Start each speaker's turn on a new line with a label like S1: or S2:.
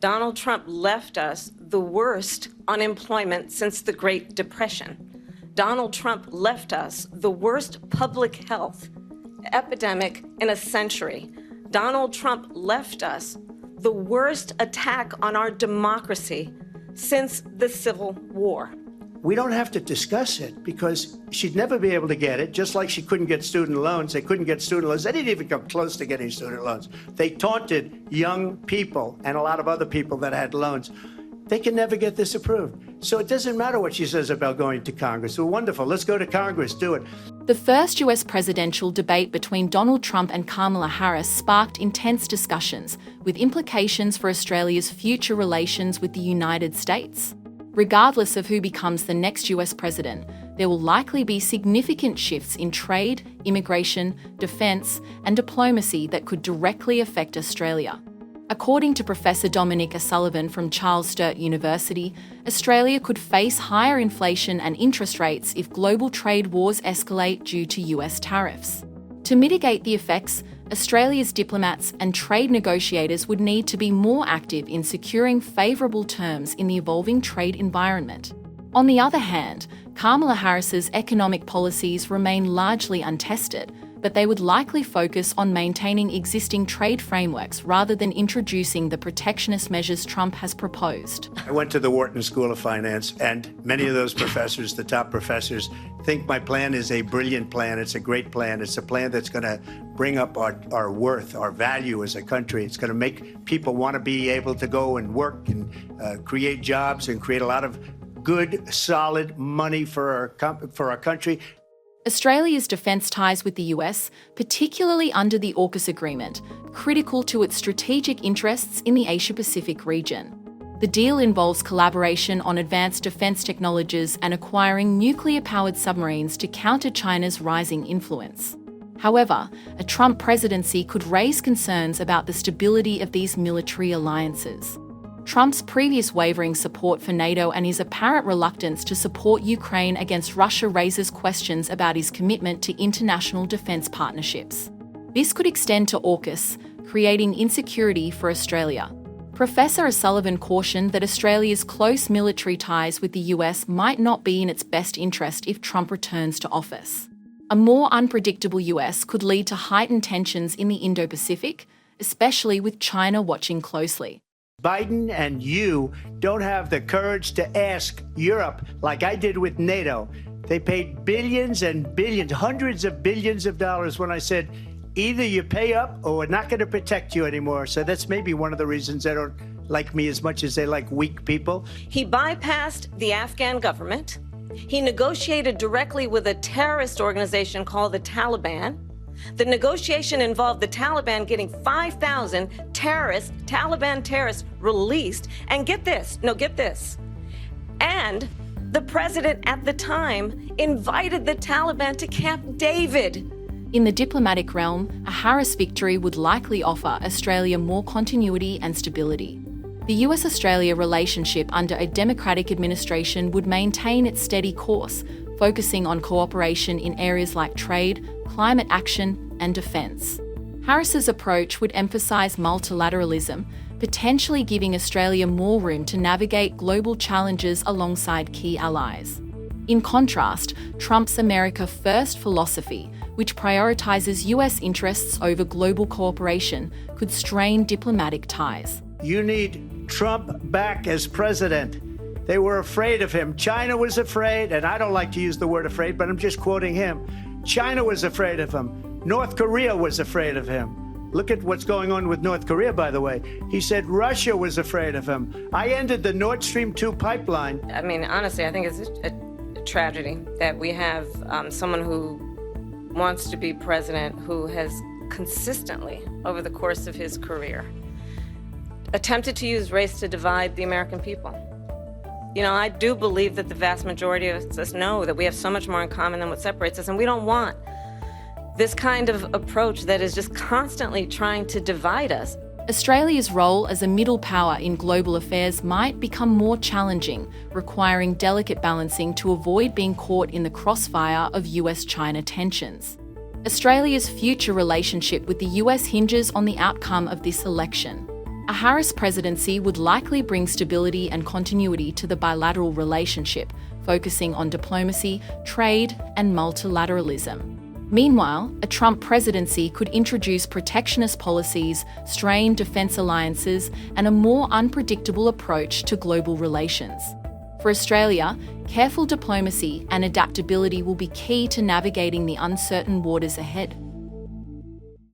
S1: Donald Trump left us the worst unemployment since the Great Depression. Donald Trump left us the worst public health epidemic in a century. Donald Trump left us the worst attack on our democracy since the Civil War.
S2: We don't have to discuss it because she'd never be able to get it, just like she couldn't get student loans. They couldn't get student loans. They didn't even come close to getting student loans. They taunted young people and a lot of other people that had loans. They can never get this approved. So it doesn't matter what she says about going to Congress. Well, wonderful. Let's go to Congress. Do it.
S3: The first US presidential debate between Donald Trump and Kamala Harris sparked intense discussions, with implications for Australia's future relations with the United States. Regardless of who becomes the next US president, there will likely be significant shifts in trade, immigration, defence, and diplomacy that could directly affect Australia. According to Professor Dominic O'Sullivan from Charles Sturt University, Australia could face higher inflation and interest rates if global trade wars escalate due to US tariffs. To mitigate the effects, Australia's diplomats and trade negotiators would need to be more active in securing favourable terms in the evolving trade environment. On the other hand, Kamala Harris's economic policies remain largely untested, but they would likely focus on maintaining existing trade frameworks rather than introducing the protectionist measures Trump has proposed.
S2: I went to the Wharton School of Finance, and many of those professors, the top professors, think my plan is a brilliant plan. It's a great plan. It's a plan that's going to bring up our worth, our value as a country. It's going to make people want to be able to go and work and create jobs and create a lot of good, solid money for our country.
S3: Australia's defence ties with the US, particularly under the AUKUS agreement, critical to its strategic interests in the Asia-Pacific region. The deal involves collaboration on advanced defence technologies and acquiring nuclear-powered submarines to counter China's rising influence. However, a Trump presidency could raise concerns about the stability of these military alliances. Trump's previous wavering support for NATO and his apparent reluctance to support Ukraine against Russia raises questions about his commitment to international defence partnerships. This could extend to AUKUS, creating insecurity for Australia. Professor O'Sullivan cautioned that Australia's close military ties with the US might not be in its best interest if Trump returns to office. A more unpredictable US could lead to heightened tensions in the Indo-Pacific, especially with China watching closely.
S2: Biden and you don't have the courage to ask Europe, like I did with NATO. They paid billions and billions, hundreds of billions of dollars when I said, either you pay up or we're not going to protect you anymore. So that's maybe one of the reasons they don't like me as much as they like weak people.
S1: He bypassed the Afghan government. He negotiated directly with a terrorist organization called the Taliban. The negotiation involved the Taliban getting 5,000 Taliban terrorists released. And get this. And the president at the time invited the Taliban to Camp David.
S3: In the diplomatic realm, a Harris victory would likely offer Australia more continuity and stability. The US-Australia relationship under a Democratic administration would maintain its steady course, focusing on cooperation in areas like trade, climate action, and defence. Harris's approach would emphasise multilateralism, potentially giving Australia more room to navigate global challenges alongside key allies. In contrast, Trump's America First philosophy, which prioritises US interests over global cooperation, could strain diplomatic ties.
S2: You need Trump back as president. They were afraid of him. China was afraid, and I don't like to use the word afraid, but I'm just quoting him. China was afraid of him. North Korea was afraid of him. Look at what's going on with North Korea, by the way. He said Russia was afraid of him. I ended the Nord Stream 2 pipeline.
S1: I mean, honestly, I think it's a tragedy that we have someone who wants to be president who has consistently, over the course of his career, attempted to use race to divide the American people. You know, I do believe that the vast majority of us know that we have so much more in common than what separates us, and we don't want this kind of approach that is just constantly trying to divide us.
S3: Australia's role as a middle power in global affairs might become more challenging, requiring delicate balancing to avoid being caught in the crossfire of US-China tensions. Australia's future relationship with the US hinges on the outcome of this election. A Harris presidency would likely bring stability and continuity to the bilateral relationship, focusing on diplomacy, trade, and multilateralism. Meanwhile, a Trump presidency could introduce protectionist policies, strain defence alliances, and a more unpredictable approach to global relations. For Australia, careful diplomacy and adaptability will be key to navigating the uncertain waters ahead.